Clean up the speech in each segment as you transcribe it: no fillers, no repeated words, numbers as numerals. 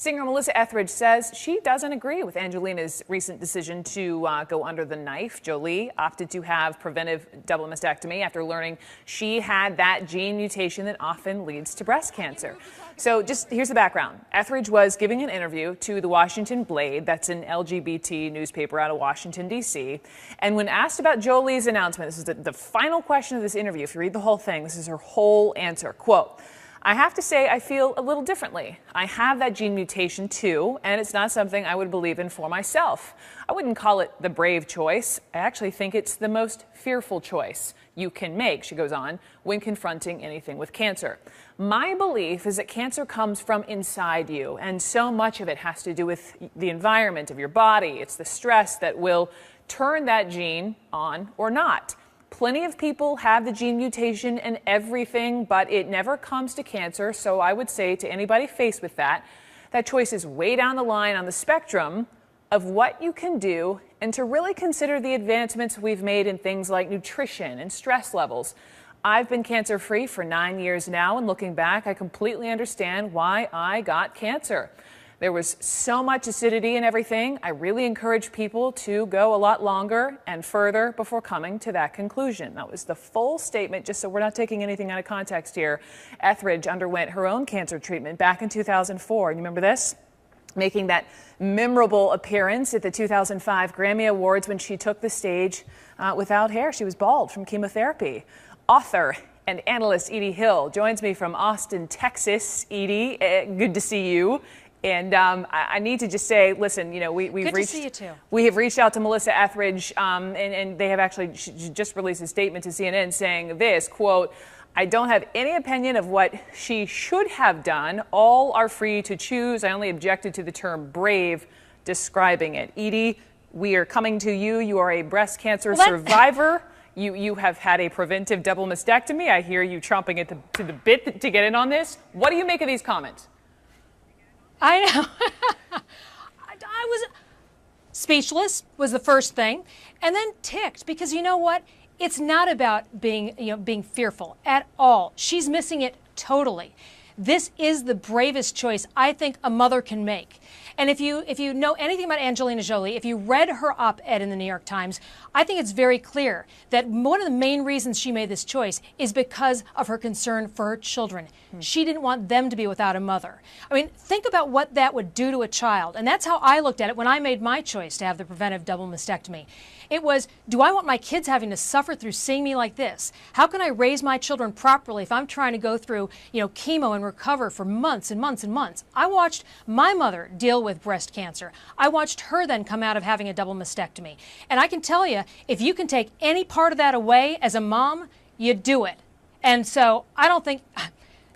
Singer Melissa Etheridge says she doesn't agree with Angelina's recent decision to go under the knife. Jolie opted to have preventive double mastectomy after learning she had that gene mutation that often leads to breast cancer. So just here's the background. Etheridge was giving an interview to the Washington Blade, that's an LGBT newspaper out of Washington, D.C. And when asked about Jolie's announcement, this is the final question of this interview. If you read the whole thing, this is her whole answer. Quote, "I have to say I feel a little differently. I have that gene mutation too, and it's not something I would believe in for myself. I wouldn't call it the brave choice. I actually think it's the most fearful choice you can make," she goes on, "when confronting anything with cancer. My belief is that cancer comes from inside you, and so much of it has to do with the environment of your body. It's the stress that will turn that gene on or not. Plenty of people have the gene mutation and everything, but it never comes to cancer. So I would say to anybody faced with that choice is way down the line on the spectrum of what you can do, and to really consider the advancements we've made in things like nutrition and stress levels. I've been cancer-free for 9 years now, and looking back, I completely understand why I got cancer. There was so much acidity and everything. I really encourage people to go a lot longer and further before coming to that conclusion." That was the full statement, just so we're not taking anything out of context here. Etheridge underwent her own cancer treatment back in 2004. And you remember this? Making that memorable appearance at the 2005 Grammy Awards when she took the stage without hair. She was bald from chemotherapy. Author and analyst Edie Hill joins me from Austin, Texas. Edie, good to see you. And I need to just say, listen, you know, we have reached out to Melissa Etheridge, and they have actually just released a statement to CNN saying this, quote, "I don't have any opinion of what she should have done. All are free to choose. I only objected to the term brave describing it." Edie, we are coming to you. You are a breast cancer survivor. You have had a preventive double mastectomy. I hear you chomping at to the bit to get in on this. What do you make of these comments? I know. I was speechless was the first thing, and then ticked, because you know what? It's not about being fearful at all. She's missing it totally. This is the bravest choice I think a mother can make. And if you know anything about Angelina Jolie, if you read her op-ed in the New York Times, I think it's very clear that one of the main reasons she made this choice is because of her concern for her children. She didn't want them to be without a mother. I mean, think about what that would do to a child. And that's how I looked at it when I made my choice to have the preventive double mastectomy. It was, do I want my kids having to suffer through seeing me like this? How can I raise my children properly if I'm trying to go through, chemo and recover for months and months and months? I watched my mother deal with breast cancer. I watched her then come out of having a double mastectomy. And I can tell you, if you can take any part of that away as a mom, you do it. And so I don't think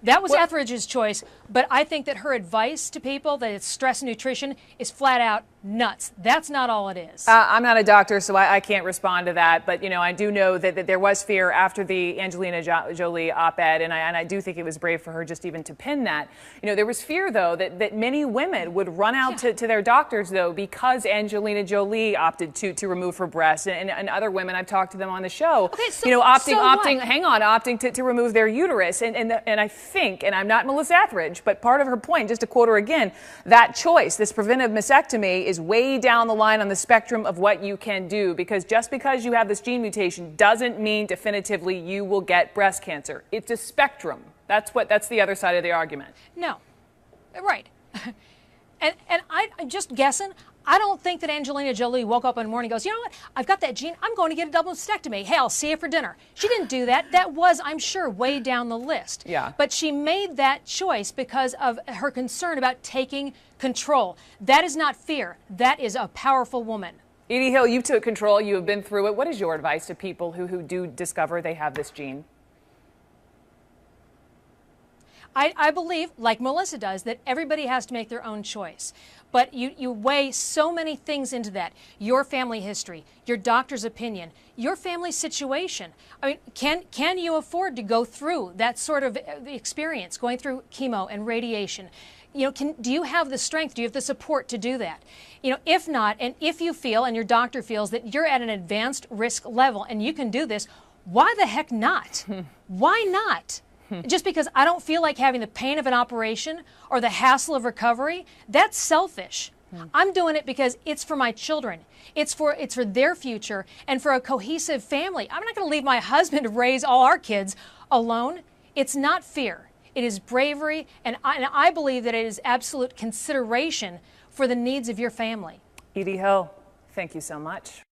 that was Etheridge's choice, but I think that her advice to people that it's stress and nutrition is flat out nuts. That's not all it is. I'm not a doctor, so I can't respond to that. But, I do know that there was fear after the Angelina Jolie op-ed, and I do think it was brave for her just even to pin that. There was fear, though, that many women would run out to their doctors, though, because Angelina Jolie opted to remove her breasts. And other women, I've talked to them on the show, okay, opting to remove their uterus. And I think, and I'm not Melissa Etheridge, but part of her point, just to quote her again, that choice, this preventive mastectomy, is way down the line on the spectrum of what you can do, because just because you have this gene mutation doesn't mean definitively you will get breast cancer. It's a spectrum. That's the other side of the argument. No, right. and I'm just guessing. I don't think that Angelina Jolie woke up one morning and goes, you know what, I've got that gene, I'm going to get a double mastectomy. Hey, I'll see you for dinner. She didn't do that. That was, I'm sure, way down the list. Yeah. But she made that choice because of her concern about taking control. That is not fear. That is a powerful woman. Edie Hill, you took control. You have been through it. What is your advice to people who do discover they have this gene? I believe, like Melissa does, that everybody has to make their own choice. But you weigh so many things into that. Your family history, your doctor's opinion, your family situation. I mean, can you afford to go through that sort of experience, going through chemo and radiation? Do you have the strength? Do you have the support to do that? If not, and if you feel and your doctor feels that you're at an advanced risk level and you can do this, why the heck not? Why not? Just because I don't feel like having the pain of an operation or the hassle of recovery, that's selfish. I'm doing it because it's for my children. It's for their future and for a cohesive family. I'm not going to leave my husband to raise all our kids alone. It's not fear. It is bravery, and I believe that it is absolute consideration for the needs of your family. Edie Hill, thank you so much.